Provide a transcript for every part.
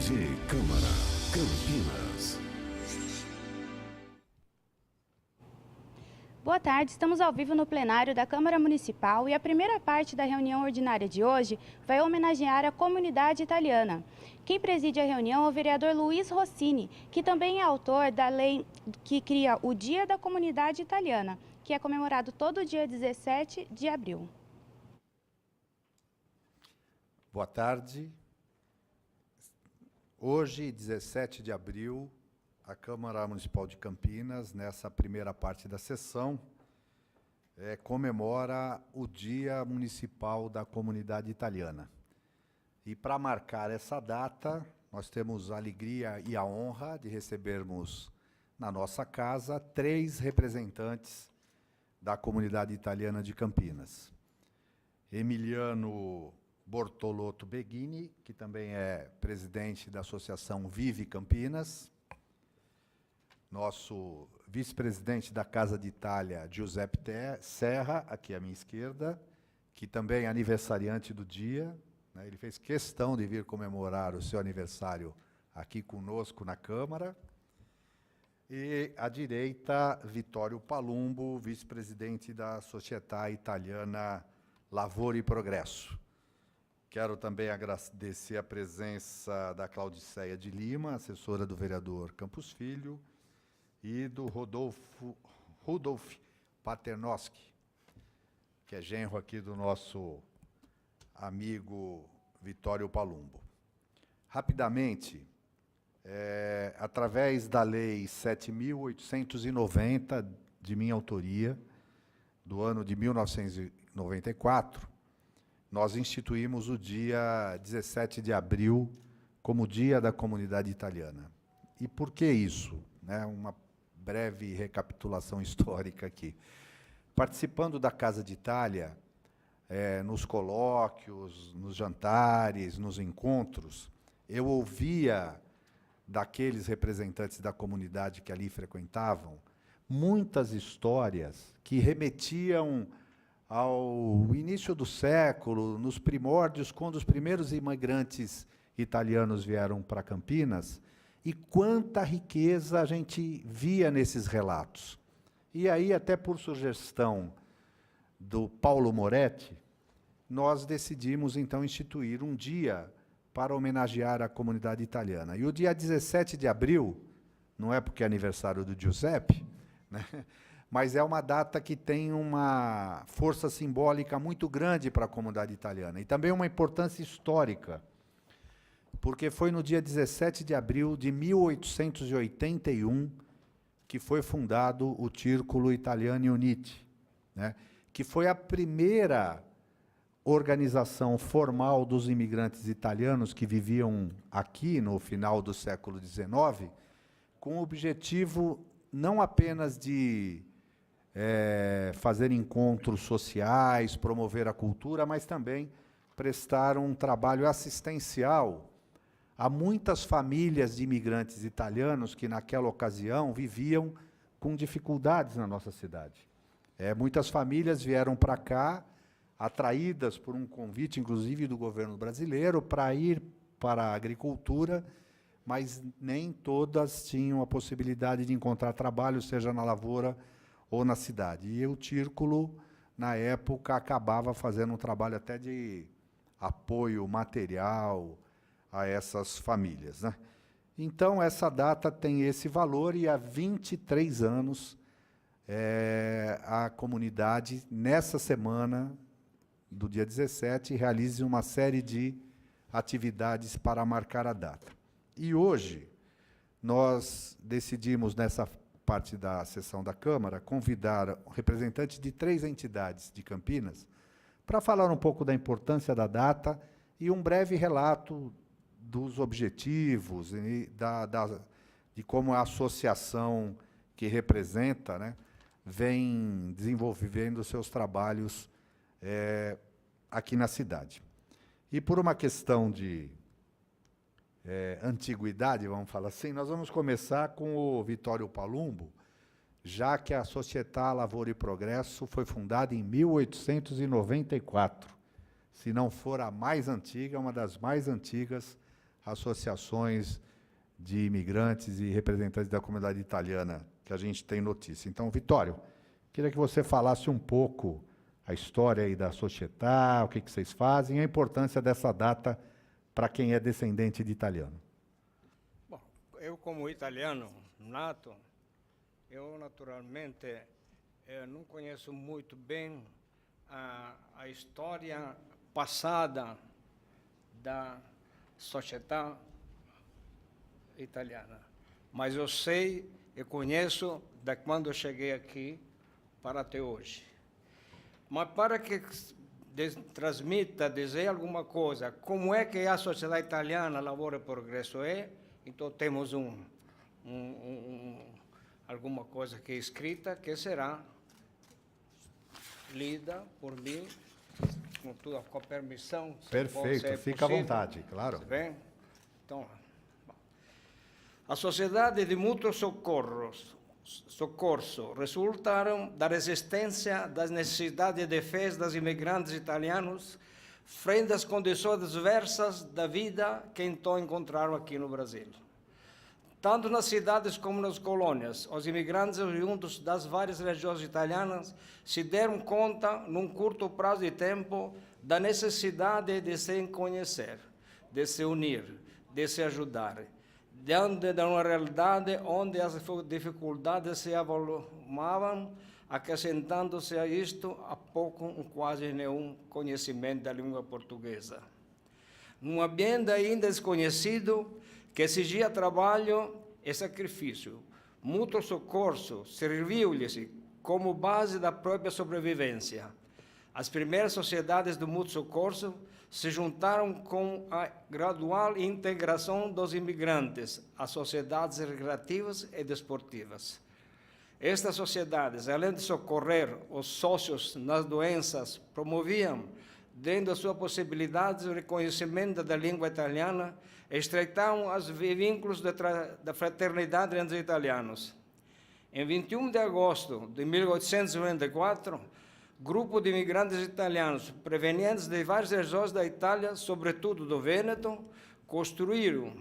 TV Câmara, Campinas. Boa tarde, estamos ao vivo no plenário da Câmara Municipal e a primeira parte da reunião ordinária de hoje vai homenagear a comunidade italiana. Quem preside a reunião é o vereador Luiz Rossini, que também é autor da lei que cria o Dia da Comunidade Italiana, que é comemorado todo dia 17 de abril. Boa tarde. Hoje, 17 de abril, a Câmara Municipal de Campinas, nessa primeira parte da sessão, comemora o Dia Municipal da Comunidade Italiana. E, para marcar essa data, nós temos a alegria e a honra de recebermos na nossa casa 3 representantes da comunidade italiana de Campinas. Emiliano Bortolotto Beghini, que também é presidente da Associação Vive Campinas. Nosso vice-presidente da Casa de Itália, Giuseppe Serra, aqui à minha esquerda, que também é aniversariante do dia, né? Ele fez questão de vir comemorar o seu aniversário aqui conosco na Câmara. E, à direita, Vittorio Palumbo, vice-presidente da Società Italiana Lavoro e Progresso. Quero também agradecer a presença da Claudiceia de Lima, assessora do vereador Campos Filho, e do Rudolf Paternoski, que é genro aqui do nosso amigo Vittorio Palumbo. Rapidamente, através da Lei 7.890, de minha autoria, do ano de 1994, nós instituímos o dia 17 de abril como Dia da Comunidade Italiana. E por que isso? Uma breve recapitulação histórica aqui. Participando da Casa de Itália, nos colóquios, nos jantares, nos encontros, eu ouvia daqueles representantes da comunidade que ali frequentavam muitas histórias que remetiam ao início do século, nos primórdios, quando os primeiros imigrantes italianos vieram para Campinas, e quanta riqueza a gente via nesses relatos. E aí, até por sugestão do Paulo Moretti, nós decidimos, então, instituir um dia para homenagear a comunidade italiana. E o dia 17 de abril, não é porque é aniversário do Giuseppe, né? Mas é uma data que tem uma força simbólica muito grande para a comunidade italiana, e também uma importância histórica, porque foi no dia 17 de abril de 1881 que foi fundado o Círculo Italiani Uniti, né? Que foi a primeira organização formal dos imigrantes italianos que viviam aqui no final do século XIX, com o objetivo não apenas de fazer encontros sociais, promover a cultura, mas também prestar um trabalho assistencial a muitas famílias de imigrantes italianos que, naquela ocasião, viviam com dificuldades na nossa cidade. Muitas famílias vieram para cá, atraídas por um convite, inclusive, do governo brasileiro, para ir para a agricultura, mas nem todas tinham a possibilidade de encontrar trabalho, seja na lavoura ou na cidade. E o Círculo, na época, acabava fazendo um trabalho até de apoio material a essas famílias, né? Então, essa data tem esse valor, e há 23 anos a comunidade, nessa semana do dia 17, realiza uma série de atividades para marcar a data. E hoje, nós decidimos, nessa parte da sessão da Câmara, convidar representantes de 3 entidades de Campinas para falar um pouco da importância da data e um breve relato dos objetivos e de como a associação que representa, né, vem desenvolvendo seus trabalhos aqui na cidade. E, por uma questão de antiguidade, vamos falar assim, nós vamos começar com o Vittorio Palumbo, já que a Società Lavoro e Progresso foi fundada em 1894. Se não for a mais antiga, uma das mais antigas associações de imigrantes e representantes da comunidade italiana que a gente tem notícia. Então, Vitório, queria que você falasse um pouco a história aí da Società, o que vocês fazem e a importância dessa data para quem é descendente de italiano. Bom, eu como italiano nato, eu naturalmente não conheço muito bem a história passada da Società italiana, mas eu sei e conheço de quando eu cheguei aqui para até hoje. Mas para que transmita, dizer alguma coisa, como é que a Società Italiana Lavoro e Progresso é, então temos alguma coisa que é escrita, que será lida por mim, com a permissão. Perfeito, fica à vontade, claro. Tá bem? Então, a Sociedade de Mútuo Soccorso resultaram da resistência das necessidades e defesas dos imigrantes italianos frente às condições diversas da vida que então encontraram aqui no Brasil. Tanto nas cidades como nas colônias, os imigrantes oriundos das várias regiões italianas se deram conta, num curto prazo de tempo, da necessidade de se conhecer, de se unir, de se ajudar, diante de uma realidade onde as dificuldades se avolumavam, acrescentando-se a isto há pouco quase nenhum conhecimento da língua portuguesa. Num ambiente ainda desconhecido, que exigia trabalho e sacrifício, mútuo soccorso serviu-lhes como base da própria sobrevivência. As primeiras sociedades do mútuo soccorso se juntaram com a gradual integração dos imigrantes às sociedades recreativas e desportivas. Estas sociedades, além de socorrer os sócios nas doenças, promoviam, dentro das suas possibilidades, o reconhecimento da língua italiana e estreitavam os vínculos da fraternidade entre os italianos. Em 21 de agosto de 1894, grupo de imigrantes italianos provenientes de várias regiões da Itália, sobretudo do Vêneto, constituíram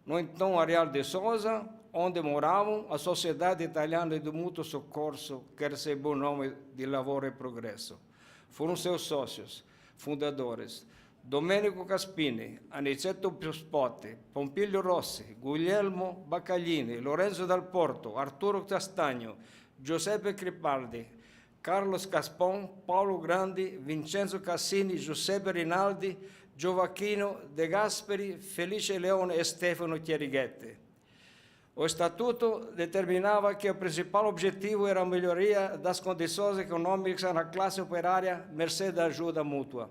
no então Areal de Sousa, onde moravam a Sociedade Italiana do Mútuo Soccorso, que recebeu o nome de Lavoro e Progresso. Foram seus sócios, fundadores, Domenico Caspini, Aniceto Piospotti, Pompilio Rossi, Guglielmo Baccaglini, Lorenzo Dal Porto, Arturo Castagno, Giuseppe Cripaldi, Carlos Caspon, Paolo Grandi, Vincenzo Cassini, Giuseppe Rinaldi, Gioacchino De Gasperi, Felice Leone e Stefano Chierighetti. O Estatuto determinava que o principal objetivo era a melhoria das condições econômicas na classe operária, mercê da ajuda mútua.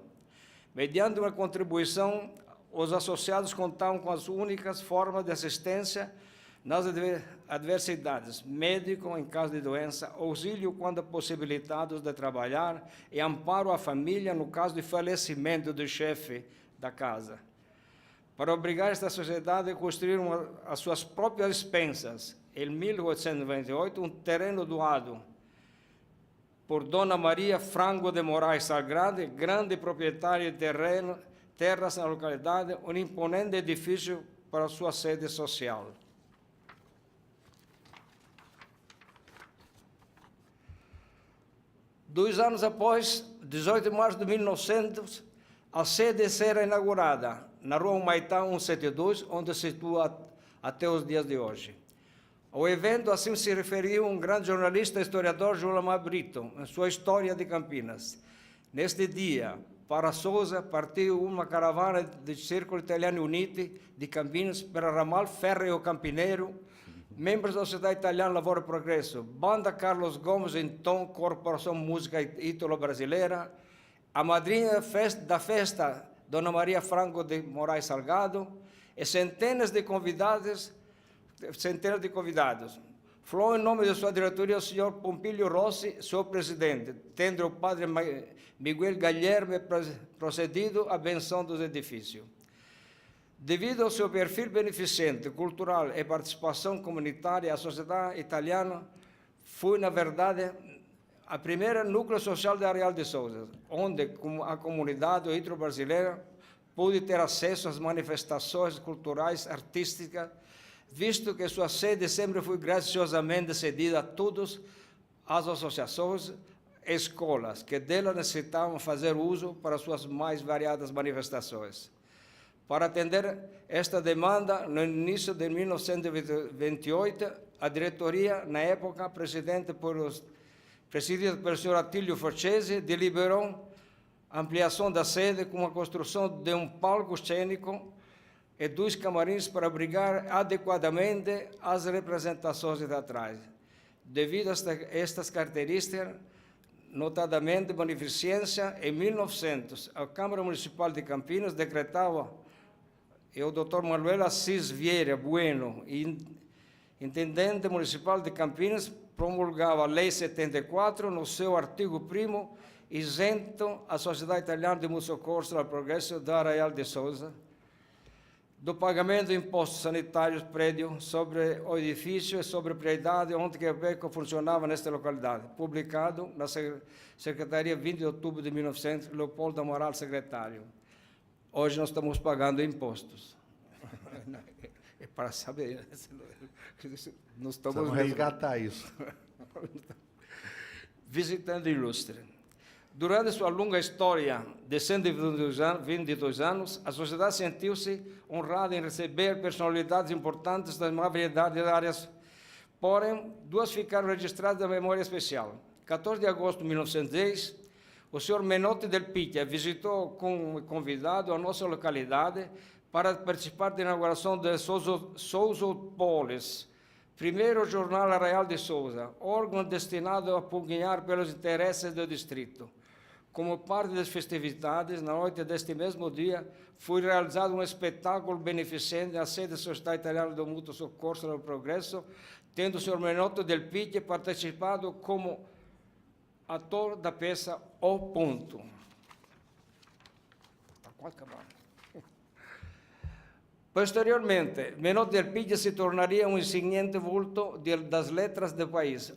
Mediante uma contribuição, os associados contavam com as únicas formas de assistência nas adversidades, médico em caso de doença, auxílio quando possibilitados de trabalhar e amparo à família no caso de falecimento do chefe da casa. Para obrigar esta sociedade a construir as suas próprias expensas, em 1828, um terreno doado por Dona Maria Frango de Moraes Salgrande, grande proprietária de terras na localidade, um imponente edifício para sua sede social. Dois anos após, 18 de março de 1900, a sede será inaugurada na Rua Humaitá 172, onde se situa até os dias de hoje. Ao evento, assim se referiu um grande jornalista e historiador, Jolamar Brito, em sua História de Campinas. Neste dia, para Sousa, partiu uma caravana do Círculo Italiano Uniti de Campinas para ramal Férreo Campineiro, membros da Sociedade Italiana Lavoro e Progresso, Banda Carlos Gomes, então Corporação Música Ítalo-Brasileira, a madrinha da festa, Dona Maria Franco de Moraes Salgado, e centenas de convidados. Falou em nome de sua diretoria o senhor Pompilio Rossi, seu presidente, tendo o padre Miguel Guilherme procedido à benção dos edifícios. Devido ao seu perfil beneficente, cultural e participação comunitária, a sociedade italiana foi, na verdade, a primeira núcleo social de Areal de Sousa, onde a comunidade ítalo-brasileira pude ter acesso às manifestações culturais, artísticas, visto que sua sede sempre foi graciosamente cedida a todas as associações e escolas que dela necessitavam fazer uso para suas mais variadas manifestações. Para atender esta demanda, no início de 1928, a diretoria, na época presidida pelo Sr. Attilio Forcese, deliberou a ampliação da sede com a construção de um palco cênico e 2 camarins para abrigar adequadamente as representações teatrais. Devido a estas características, notadamente beneficência, em 1900, a Câmara Municipal de Campinas decretava, e o Dr. Manuel Assis Vieira Bueno, intendente municipal de Campinas, promulgava a Lei 74, no seu artigo 1º, isento a Sociedade Italiana de Mútuo Soccorso ao Progresso da Arraial de Souza do pagamento de impostos sanitários prédio sobre o edifício e sobre a propriedade onde que a beca funcionava nesta localidade, publicado na Secretaria 20 de outubro de 1900, Leopoldo Amaral, secretário. Hoje nós estamos pagando impostos. É para saber. Nós Vamos resgatar isso. Visitando ilustre. Durante sua longa história de 122 anos, a sociedade sentiu-se honrada em receber personalidades importantes da mais variedade de áreas, porém, 2 ficaram registradas na memória especial. 14 de agosto de 1910, o senhor Menotti del Picchia visitou como convidado a nossa localidade para participar da inauguração de Sousopolis, primeiro jornal Arraial de Souza, órgão destinado a pugnar pelos interesses do distrito. Como parte das festividades, na noite deste mesmo dia, foi realizado um espetáculo beneficente na sede da Sociedade Italiana do Mútuo Soccorso do Progresso, tendo o senhor Menotti del Picchia participado como ator da peça O Ponto. Está quase acabando. Posteriormente, Menotti del Picchia se tornaria um insigniente vulto das letras do país,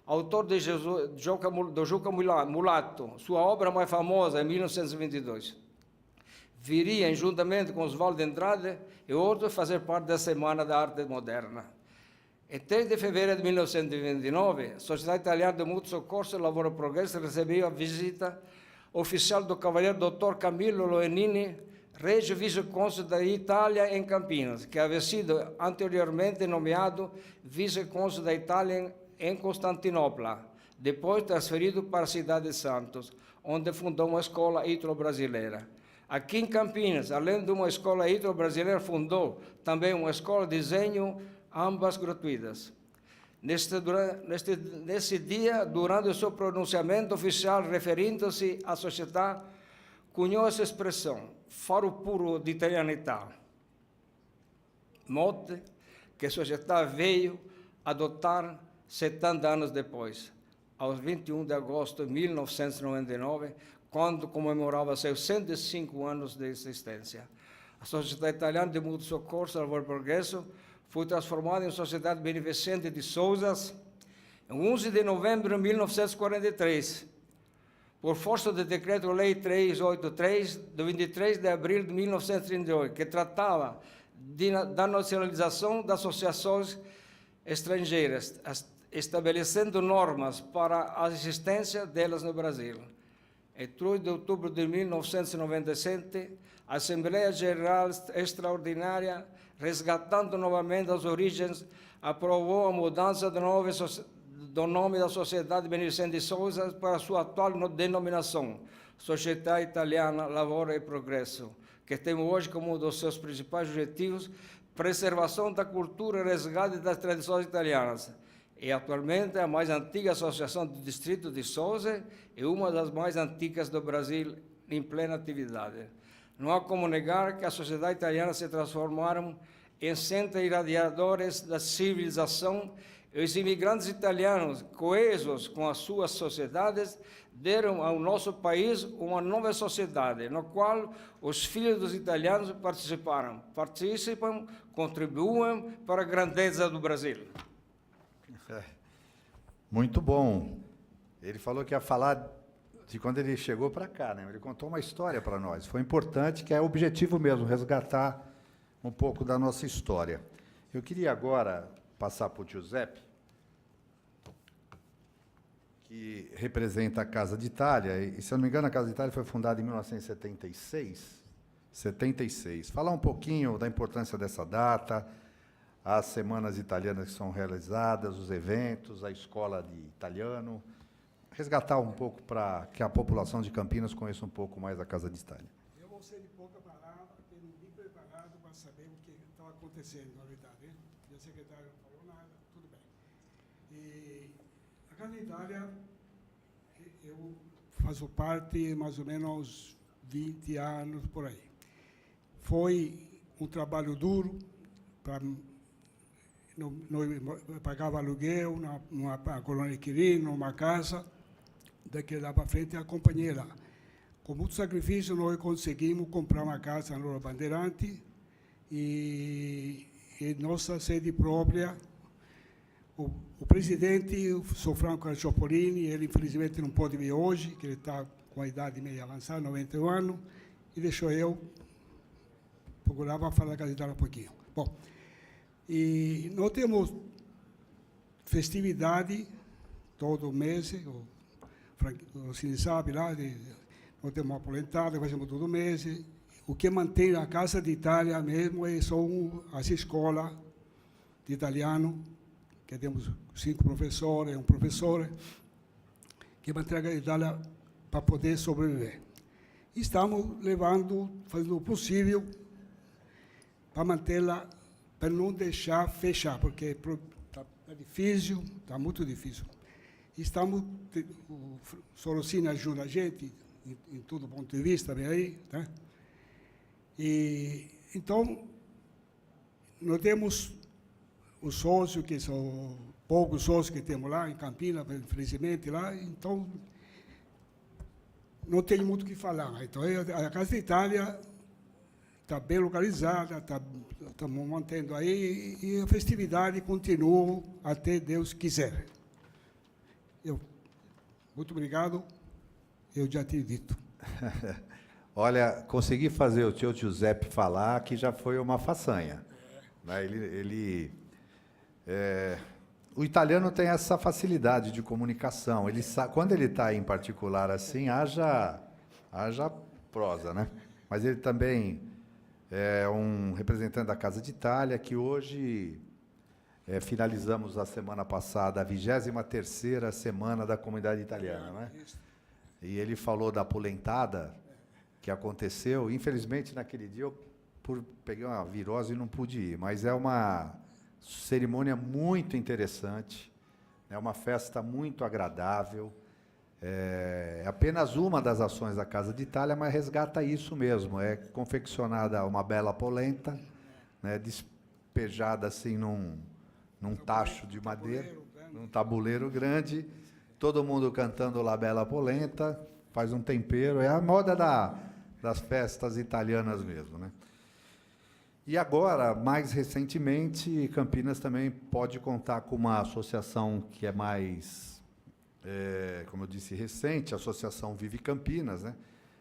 autor de do Juca Mulato, sua obra mais famosa, em 1922. Viria, juntamente com Oswaldo Andrade e outros, fazer parte da Semana da Arte Moderna. Em 3 de fevereiro de 1929, a Sociedade Italiana de Mútuo Soccorso e Lavoro e Progresso recebeu a visita oficial do cavaleiro Dr. Camillo Loenini, Regio Vice-Cônsul da Itália em Campinas, que havia sido anteriormente nomeado Vice-Cônsul da Itália em Constantinopla, depois transferido para a cidade de Santos, onde fundou uma escola ítalo-brasileira. Aqui em Campinas, além de uma escola ítalo-brasileira, fundou também uma escola de desenho, ambas gratuitas. Nesse dia, durante o seu pronunciamento oficial referindo-se à sociedade, cunhou essa expressão, faro puro de italianità, mote que a sociedade veio adotar 70 anos depois, aos 21 de agosto de 1999, quando comemorava seus 105 anos de existência. A Sociedade Italiana de Mútuo Soccorso e Lavoro e Progresso foi transformada em Sociedade Beneficente de Souzas em 11 de novembro de 1943, por força do Decreto-Lei 383, de 23 de abril de 1938, que tratava da nacionalização das associações estrangeiras, estabelecendo normas para a existência delas no Brasil. Em 3 de outubro de 1997, a Assembleia Geral Extraordinária, resgatando novamente as origens, aprovou a mudança do nome da Sociedade Beneficente de Souza para sua atual denominação, Società Italiana Lavoro e Progresso, que tem hoje como um dos seus principais objetivos preservação da cultura e resgate das tradições italianas. É atualmente a mais antiga associação do distrito de Souza e uma das mais antigas do Brasil em plena atividade. Não há como negar que a sociedade italiana se transformaram em centros irradiadores da civilização e os imigrantes italianos, coesos com as suas sociedades, deram ao nosso país uma nova sociedade, no qual os filhos dos italianos participam, contribuem para a grandeza do Brasil. Muito bom. Ele falou que ia falar de quando ele chegou para cá, né? Ele contou uma história para nós. Foi importante, que é o objetivo mesmo, resgatar um pouco da nossa história. Eu queria agora passar para o Giuseppe, que representa a Casa d'Itália, e, se eu não me engano, a Casa d'Itália foi fundada em 1976. 76. Falar um pouquinho da importância dessa data, as semanas italianas que são realizadas, os eventos, a escola de italiano, resgatar um pouco para que a população de Campinas conheça um pouco mais a Casa d'Itália. Eu vou ser de pouca palavra, porque não vim preparado para saber o que estava acontecendo, na verdade. Hein? E a secretária não falou nada, tudo bem. E a Casa d'Itália, eu faço parte mais ou menos 20 anos por aí. Foi um trabalho duro, não pagava aluguel, numa colônia de inquilino, numa casa. Daqui lá para frente, a companhia lá. Com muito sacrifício, nós conseguimos comprar uma casa na Loro Bandeirante e nossa sede própria. O presidente, o Sr. Franco Cioppolini, ele infelizmente não pode vir hoje, que ele está com a idade meio avançada, 91 anos, e deixou eu procurar para falar da Casa d'Itália um pouquinho. Bom, e nós temos festividade todo mês, o Cine sabe lá, nós temos uma apolentada, fazemos todo mês. O que mantém a Casa d'Itália mesmo são as escolas de italiano, que temos 5 professores, um professor, que mantém a Casa d'Itália para poder sobreviver. E estamos fazendo o possível para mantê-la, para não deixar fechar, porque está difícil, está muito difícil. O Sorosini ajuda a gente em todo ponto de vista, bem aí, tá? E então nós temos os sócios, que são poucos sócios que temos lá em Campinas, infelizmente lá, então não tenho muito o que falar. Então a Casa d'Itália está bem localizada, estamos mantendo aí, e a festividade continua até Deus quiser. Muito obrigado, eu já tinha dito. Olha, consegui fazer o tio Giuseppe falar, que já foi uma façanha. Né? O italiano tem essa facilidade de comunicação. Quando ele está em particular assim, haja prosa, né? Mas ele também é um representante da Casa d'Itália, que hoje finalizamos a semana passada a 23ª Semana da Comunidade Italiana, né? E ele falou da apolentada que aconteceu. Infelizmente, naquele dia, eu peguei uma virose e não pude ir, mas é uma cerimônia muito interessante, é uma festa muito agradável. É apenas uma das ações da Casa d'Itália, mas resgata isso mesmo. É confeccionada uma bela polenta, né, despejada assim num tacho de madeira, num tabuleiro grande, todo mundo cantando La Bella Polenta, faz um tempero, é a moda das festas italianas mesmo, né? E agora, mais recentemente, Campinas também pode contar com uma associação que é mais, como eu disse, recente, a Associação Vive Campinas, né?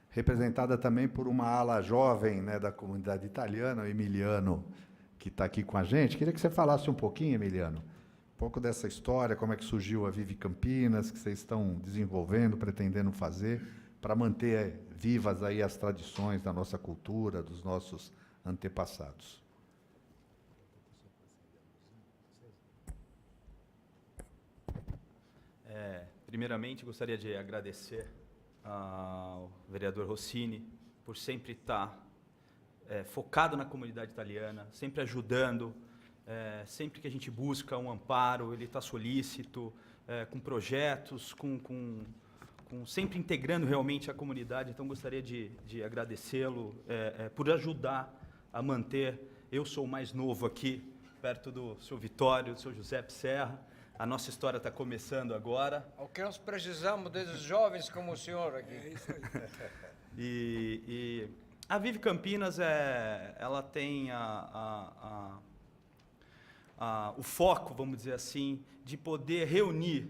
Representada também por uma ala jovem, né, da comunidade italiana, o Emiliano, que está aqui com a gente. Queria que você falasse um pouquinho, Emiliano, um pouco dessa história, como é que surgiu a Vive Campinas, que vocês estão desenvolvendo, pretendendo fazer, para manter vivas aí as tradições da nossa cultura, dos nossos antepassados. Primeiramente, gostaria de agradecer ao vereador Rossini por sempre estar focado na comunidade italiana, sempre ajudando, sempre que a gente busca um amparo, ele está solícito, com projetos, sempre integrando realmente a comunidade. Então, gostaria de agradecê-lo por ajudar a manter. Eu sou o mais novo aqui, perto do Sr. Vitório, do Sr. Giuseppe Serra. A nossa história está começando agora. O que nós precisamos desses jovens como o senhor aqui. É isso aí. E a Vive Campinas, ela tem o foco, vamos dizer assim, de poder reunir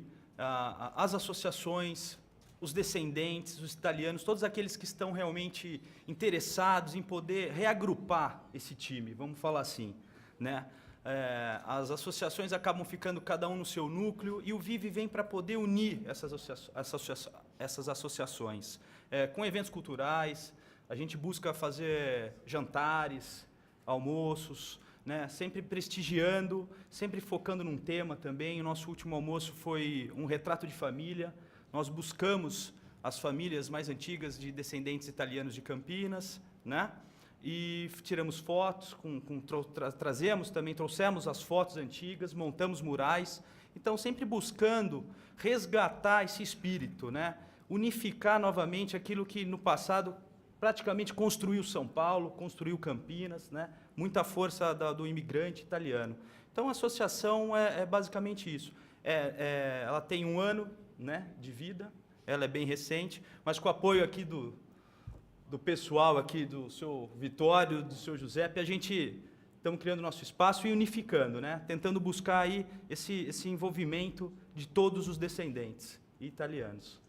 as associações os descendentes, os italianos, todos aqueles que estão realmente interessados em poder reagrupar esse time, vamos falar assim, né? As associações acabam ficando cada um no seu núcleo e o Vive vem para poder unir essas associações. Com eventos culturais, a gente busca fazer jantares, almoços, né? Sempre prestigiando, sempre focando num tema também. O nosso último almoço foi um retrato de família. Nós buscamos as famílias mais antigas de descendentes italianos de Campinas, né? E tiramos fotos, trouxemos as fotos antigas, montamos murais. Então, sempre buscando resgatar esse espírito, né? Unificar novamente aquilo que no passado praticamente construiu São Paulo, construiu Campinas, né? Muita força do imigrante italiano. Então, a associação é basicamente isso. Ela tem 1 ano, né, de vida, ela é bem recente, mas com o apoio aqui do pessoal aqui, do seu Vitório, do seu Giuseppe, a gente estamos criando nosso espaço e unificando, né? Tentando buscar aí esse envolvimento de todos os descendentes italianos.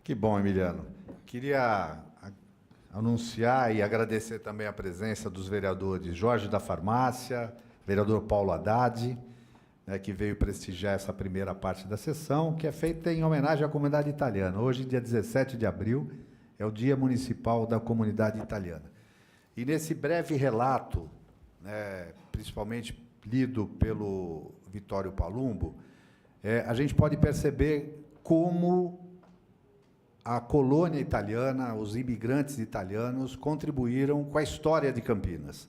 Que bom, Emiliano. Queria anunciar e agradecer também a presença dos vereadores Jorge da Farmácia, vereador Paulo Haddad, né, que veio prestigiar essa primeira parte da sessão, que é feita em homenagem à comunidade italiana. Hoje, dia 17 de abril, é o Dia Municipal da Comunidade Italiana. E nesse breve relato, né, principalmente lido pelo Vittorio Palumbo, a gente pode perceber como a colônia italiana, os imigrantes italianos, contribuíram com a história de Campinas.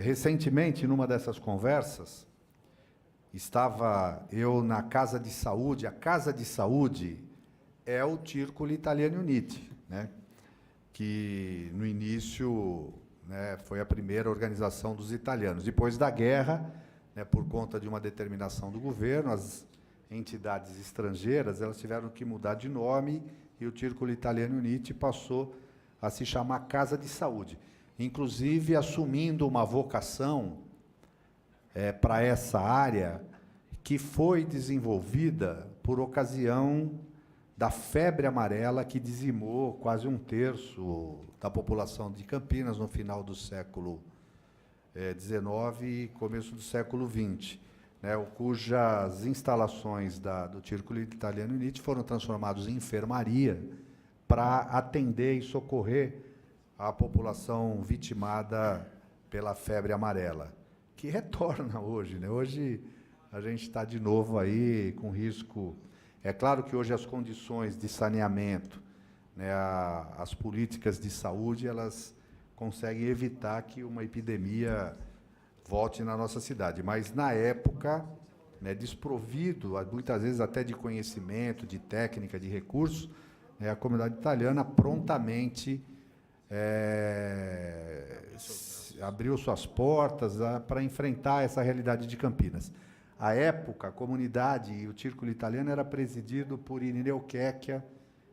Recentemente, numa dessas conversas, estava eu na Casa de Saúde. A Casa de Saúde é o Círculo Italiano Uniti, né? Que, no início, né, foi a primeira organização dos italianos. Depois da guerra, né, por conta de uma determinação do governo, as entidades estrangeiras elas tiveram que mudar de nome e o Círculo Italiano Uniti passou a se chamar Casa de Saúde, inclusive assumindo uma vocação para essa área que foi desenvolvida por ocasião da febre amarela que dizimou quase 1/3 da população de Campinas no final do século XIX e começo do século XX. Né, cujas instalações do Círculo Italiano Uniti foram transformadas em enfermaria para atender e socorrer a população vitimada pela febre amarela, que retorna hoje, né? Hoje a gente está de novo aí com risco. É claro que hoje as condições de saneamento, né, as políticas de saúde, elas conseguem evitar que uma epidemia volte na nossa cidade. Mas, na época, né, desprovido, muitas vezes até de conhecimento, de técnica, de recursos, a comunidade italiana prontamente abriu suas portas para enfrentar essa realidade de Campinas. À época, a comunidade e o Círculo Italiano era presidido por Irineu Checchia,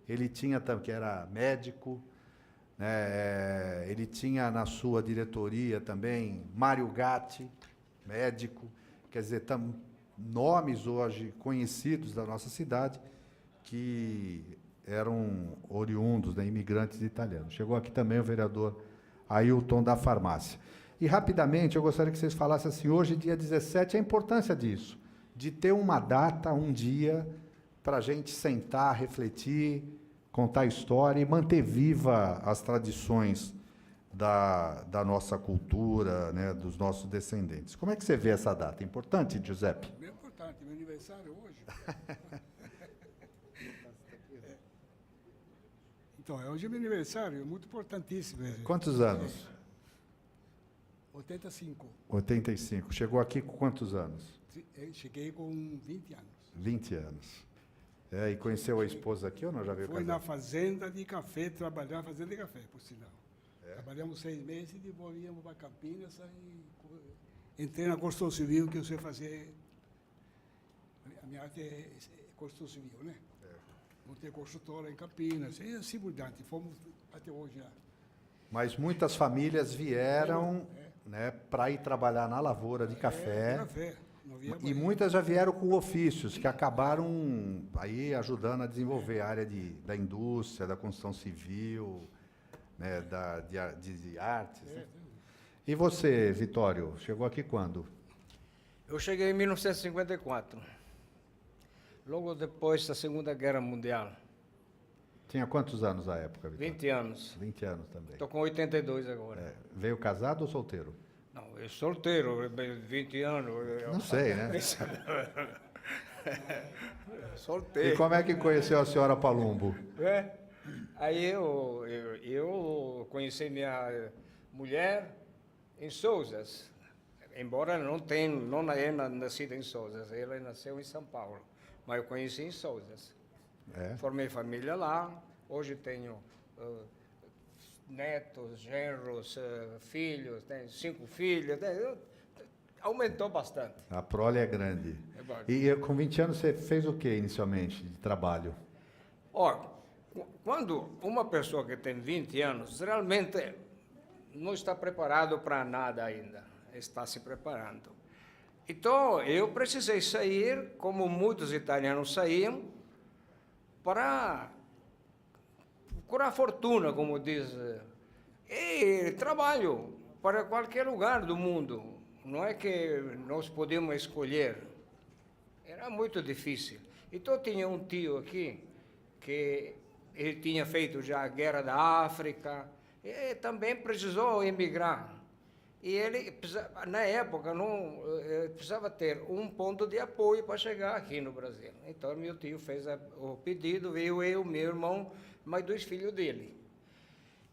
ele tinha, que era médico, né, ele tinha na sua diretoria também Mário Gatti, médico, quer dizer, nomes hoje conhecidos da nossa cidade que eram oriundos, né, imigrantes italianos. Chegou aqui também o vereador Ailton da Farmácia. E, rapidamente, eu gostaria que vocês falassem assim, hoje, dia 17, a importância disso, de ter uma data, um dia, para a gente sentar, refletir, contar a história e manter viva as tradições da nossa cultura, né, dos nossos descendentes. Como é que você vê essa data? É importante, Giuseppe? Bem importante, meu aniversário hoje. Então, hoje é meu aniversário, é muito importantíssimo. Quantos anos? 85. 85. Chegou aqui com quantos anos? Eu cheguei com 20 anos. 20 anos. E conheceu a esposa aqui ou não? Já veio Foi casar? na fazenda de café, trabalhar na fazenda de café, por sinal. Trabalhamos 6 meses e depois íamos para Campinas e entrei na construção civil, que eu sei fazer. A minha arte é construção civil, né? Montei construtora em Campinas, e assim por diante. Fomos até hoje já. Mas muitas famílias vieram, né, para ir trabalhar na lavoura de café. Não havia E banheiro. muitas já vieram com ofícios, que acabaram aí ajudando a desenvolver a área da indústria, da construção civil, né, de artes. Né? E você, Vitório, chegou aqui quando? Eu cheguei em 1954, logo depois da Segunda Guerra Mundial. Tinha quantos anos à época, Vitório? 20 anos. 20 anos também. Estou com 82 agora. É, veio casado ou solteiro? Não, eu solteiro, 20 anos. Não sei, né? Solteiro. E como é que conheceu a senhora Palumbo? É. Aí eu conheci minha mulher em Souzas, embora não é nascida em Souzas, ela nasceu em São Paulo, mas eu conheci em Souzas. É. Formei família lá, hoje tenho netos, genros, filhos, tenho 5 filhos, aumentou bastante. A prole é grande. É bom. E com 20 anos você fez o que inicialmente de trabalho? Ó, quando uma pessoa que tem 20 anos realmente não está preparado para nada ainda, está se preparando. Então, eu precisei sair, como muitos italianos saíam, para procurar fortuna, como diz. E trabalho para qualquer lugar do mundo. Não é que nós podíamos escolher. Era muito difícil. Então, tinha um tio aqui, que ele tinha feito já a Guerra da África, e também precisou emigrar. E ele, na época, não precisava ter um ponto de apoio para chegar aqui no Brasil. Então, meu tio fez o pedido, veio eu, meu irmão, mais 2 filhos dele.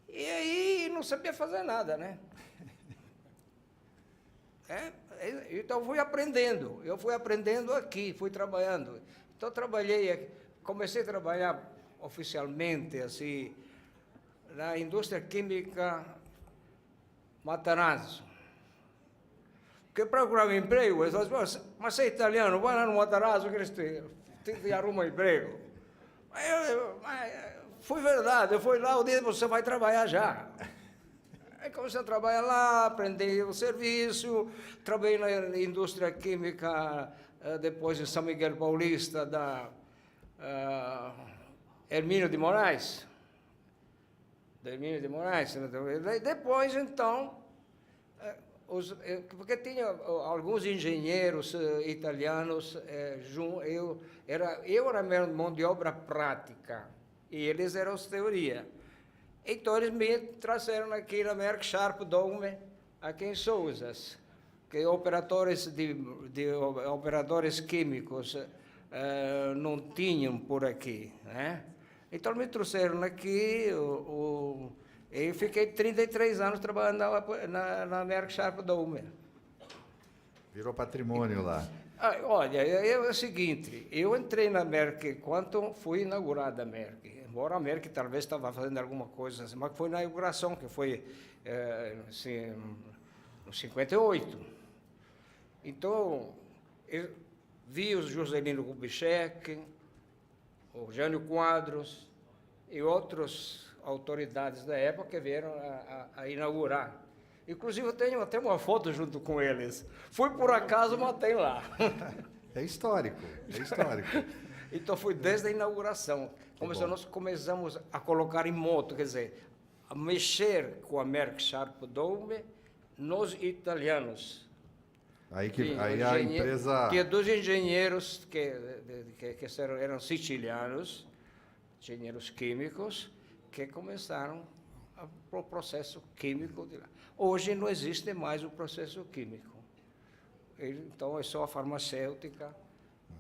E aí, não sabia fazer nada, né? Então, eu fui aprendendo aqui, fui trabalhando. Então, comecei a trabalhar oficialmente, assim, na indústria química Matarazzo. Porque procurava emprego, eles falavam, mas você é italiano, vai lá no Matarazzo que eles te arrumam emprego. Mas foi verdade, eu fui lá, o dia que você vai trabalhar já. Aí comecei a trabalhar lá, aprendi o serviço, trabalhei na indústria química, depois em São Miguel Paulista, da Hermínio de Moraes. Depois, então, porque tinha alguns engenheiros italianos, eu era mão de obra prática, e eles eram os teoria. Então, eles me trouxeram aqui na Merck Sharp Dome, aqui em Souzas, que operadores operadores químicos não tinham por aqui, né? Então, me trouxeram aqui, eu fiquei 33 anos trabalhando na Merck Sharp Dome. Virou patrimônio lá. Olha, é o seguinte, eu entrei na Merck quando fui inaugurada a Merck. Embora a Merck talvez estava fazendo alguma coisa, mas foi na inauguração, que foi assim, em 58. Então, eu vi o Juscelino Kubitschek, o Jânio Quadros e outras autoridades da época que vieram a inaugurar. Inclusive, eu tenho até uma foto junto com eles. Fui por acaso, matei lá. É histórico, é histórico. Então, foi desde a inauguração. Nós começamos a colocar em moto, quer dizer, a mexer com a Merck Sharp Dome, nós italianos. Aí a empresa... Tinha 2 engenheiros que eram sicilianos, engenheiros químicos, que começaram o processo químico de lá. Hoje não existe mais o processo químico. Então, é só a farmacêutica,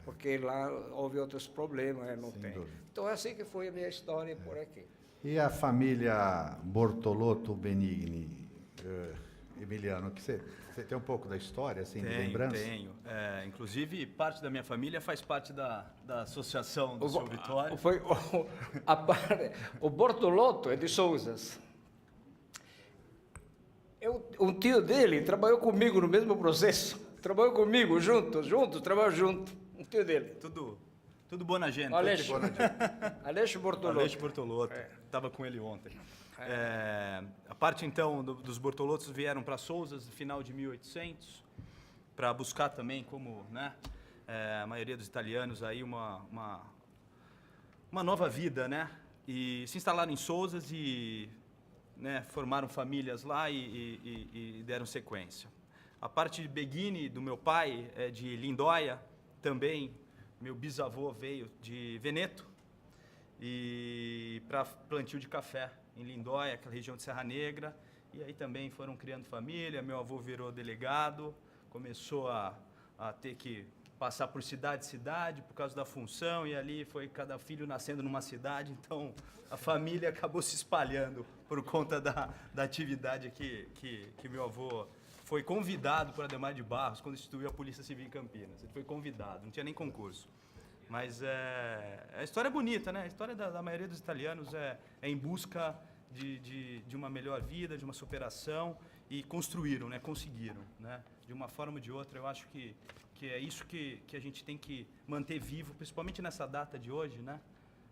porque lá houve outros problemas, não tem. Dúvida. Então, é assim que foi a minha história por aqui. E a família Bortolotto Benigni, Emiliano, que você tem um pouco da história, assim, de lembrança? Tenho. Inclusive, parte da minha família faz parte da associação do seu Vitório. O Bortolotto é de Souzas. Um tio dele trabalhou comigo no mesmo processo. Trabalhou comigo, trabalhou junto. Um tio dele. Tudo boa gente. Aleixo Bortolotto. Aleixo Bortolotto. Estava com ele ontem. A parte, então, dos Bortolottos vieram para Souzas no final de 1800 para buscar também, como, né, a maioria dos italianos, aí uma nova vida, né? E se instalaram em Sousas e, né, formaram famílias lá e deram sequência. A parte de Beghini, do meu pai, é de Lindóia, também. Meu bisavô veio de Veneto, e para plantio de café em Lindóia, aquela região de Serra Negra. E aí também foram criando família. Meu avô virou delegado, começou a ter que passar por cidade em cidade por causa da função, e ali foi cada filho nascendo numa cidade, então a família acabou se espalhando por conta da atividade que meu avô foi convidado por Adhemar de Barros quando instituiu a Polícia Civil em Campinas. Ele foi convidado, não tinha nem concurso. Mas a história é bonita, né? A história da maioria dos italianos é em busca de uma melhor vida, de uma superação, e construíram, né? Conseguiram, né? De uma forma ou de outra. Eu acho que é isso que a gente tem que manter vivo, principalmente nessa data de hoje, né?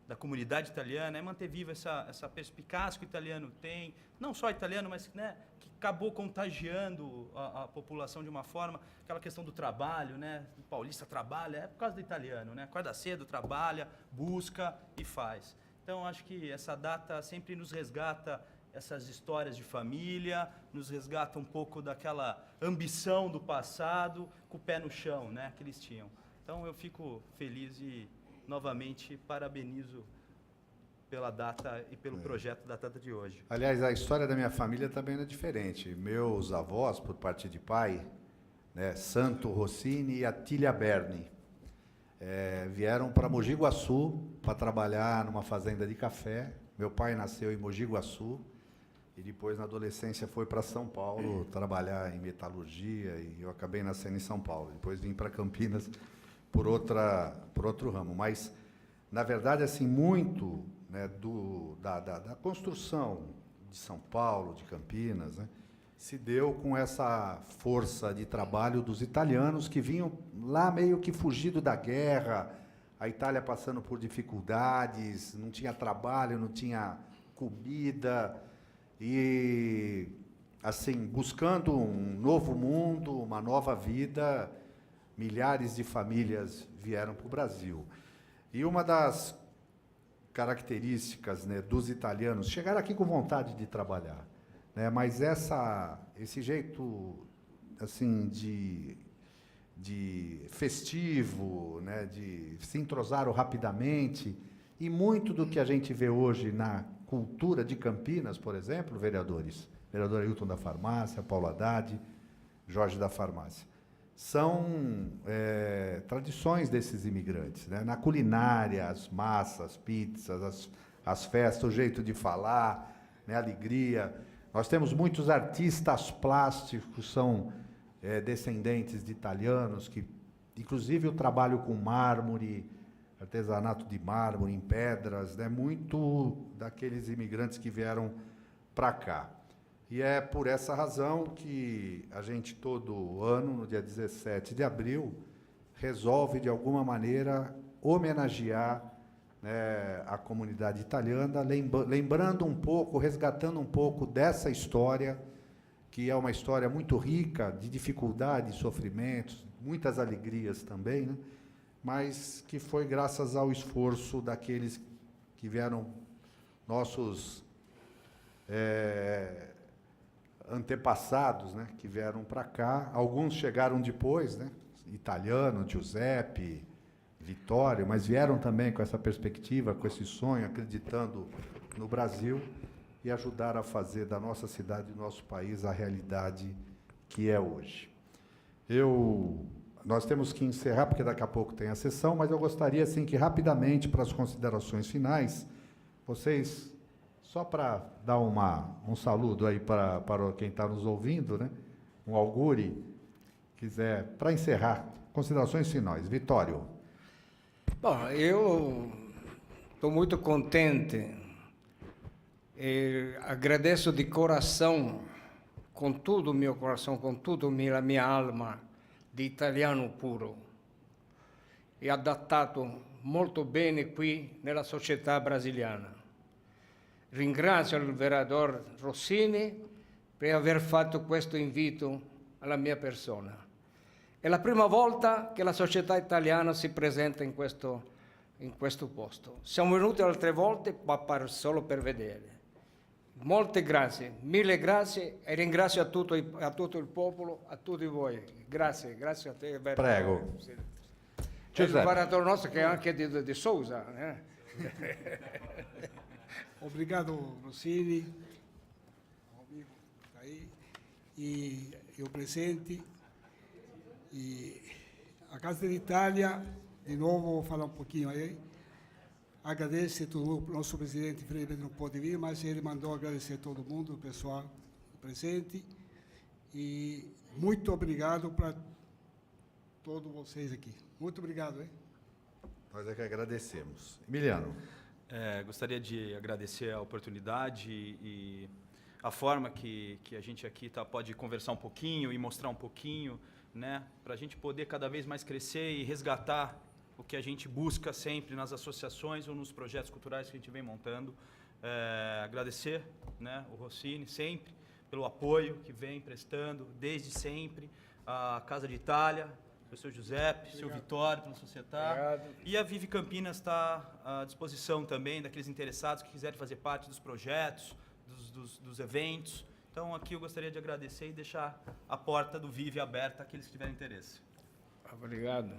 Da comunidade italiana, é manter viva essa perspicácia que o italiano tem, não só italiano, mas, né, que acabou contagiando a população de uma forma, aquela questão do trabalho, né? O paulista trabalha, é por causa do italiano, né? Acorda cedo, trabalha, busca e faz. Então, acho que essa data sempre nos resgata essas histórias de família, nos resgata um pouco daquela ambição do passado, com o pé no chão, né, que eles tinham. Então, eu fico feliz e, novamente, parabenizo pela data e pelo projeto da data de hoje. Aliás, a história da minha família também não é diferente. Meus avós, por parte de pai, né, Santo Rossini e Atília Berni, vieram para Mogi Guaçu para trabalhar numa fazenda de café. Meu pai nasceu em Mogi Guaçu e depois, na adolescência, foi para São Paulo trabalhar em metalurgia, e eu acabei nascendo em São Paulo. Depois vim para Campinas por outro ramo. Mas, na verdade, assim, muito, né, da construção de São Paulo, de Campinas, né, se deu com essa força de trabalho dos italianos que vinham lá meio que fugido da guerra, a Itália passando por dificuldades, não tinha trabalho, não tinha comida, e, assim, buscando um novo mundo, uma nova vida, milhares de famílias vieram para o Brasil. E uma das características, né, dos italianos, chegaram aqui com vontade de trabalhar, né, mas esse jeito, assim, de festivo, né, de se entrosaram rapidamente, e muito do que a gente vê hoje na cultura de Campinas, por exemplo, vereadores, vereador Ailton da Farmácia, Paulo Haddad, Jorge da Farmácia, são tradições desses imigrantes, né? Na culinária, as massas, pizzas, as festas, o jeito de falar, né? A alegria. Nós temos muitos artistas plásticos, são descendentes de italianos, que, inclusive, o trabalho com mármore, artesanato de mármore em pedras, né? Muito daqueles imigrantes que vieram para cá. E é por essa razão que a gente, todo ano, no dia 17 de abril, resolve, de alguma maneira, homenagear, né, a comunidade italiana, lembrando um pouco, resgatando um pouco dessa história, que é uma história muito rica de dificuldades, sofrimentos, muitas alegrias também, né, mas que foi graças ao esforço daqueles que vieram, nossos antepassados, né, que vieram para cá. Alguns chegaram depois, né, italiano, Giuseppe, Vittorio, mas vieram também com essa perspectiva, com esse sonho, acreditando no Brasil, e ajudaram a fazer da nossa cidade, do nosso país, a realidade que é hoje. Nós temos que encerrar, porque daqui a pouco tem a sessão, mas eu gostaria, assim, que rapidamente, para as considerações finais, vocês, só para dar um saludo aí para quem está nos ouvindo, né? Um augure, quiser, para encerrar, considerações finais. Vittorio. Bom, eu estou muito contente e agradeço de coração, com todo o meu coração, com toda a minha alma, di italiano puro, e adattato molto bene qui nella società brasiliana. Ringrazio il vereador Rossini per aver fatto questo invito alla mia persona. È la prima volta che la società italiana si presenta in questo posto. Siamo venuti altre volte, ma solo per vedere. Molte grazie, mille grazie e ringrazio a tutto il popolo, a tutti voi. Grazie a te. Prego. C'è il Giuseppe. preparatore nostro che è anche di Sousa. Obrigado, Rossini, meu amigo tá aí, e o presente. E a Casa d'Italia, de novo, vou falar um pouquinho aí. Agradeço o nosso presidente Freire, não pode vir, mas ele mandou agradecer a todo mundo, o pessoal presente. E muito obrigado para todos vocês aqui. Muito obrigado, hein? Nós é que agradecemos. Emiliano. Gostaria de agradecer a oportunidade e a forma que a gente aqui pode conversar um pouquinho e mostrar um pouquinho, né, para a gente poder cada vez mais crescer e resgatar o que a gente busca sempre nas associações ou nos projetos culturais que a gente vem montando. Agradecer, né, o Rossini sempre pelo apoio que vem prestando desde sempre, a Casa d'Italia, o professor Giuseppe, o seu Vitório, pela Società. E a Vive Campinas está à disposição também daqueles interessados que quiserem fazer parte dos projetos, dos eventos. Então, aqui eu gostaria de agradecer e deixar a porta do Vive aberta àqueles que tiverem interesse. Obrigado.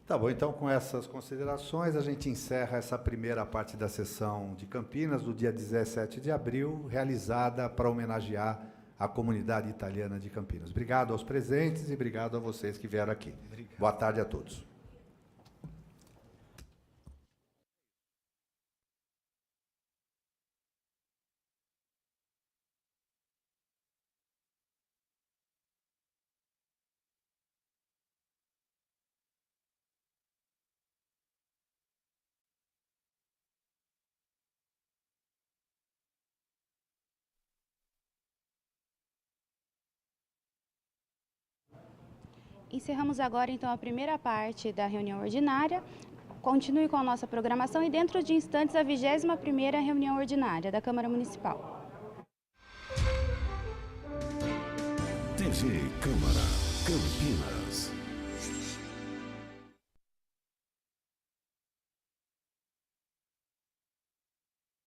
Tá bom, então com essas considerações a gente encerra essa primeira parte da sessão de Campinas do dia 17 de abril, realizada para homenagear a comunidade italiana de Campinas. Obrigado aos presentes e obrigado a vocês que vieram aqui. Obrigado. Boa tarde a todos. Encerramos agora, então, a primeira parte da reunião ordinária. Continue com a nossa programação e, dentro de instantes, a 21ª reunião ordinária da Câmara Municipal. TV Câmara Campinas.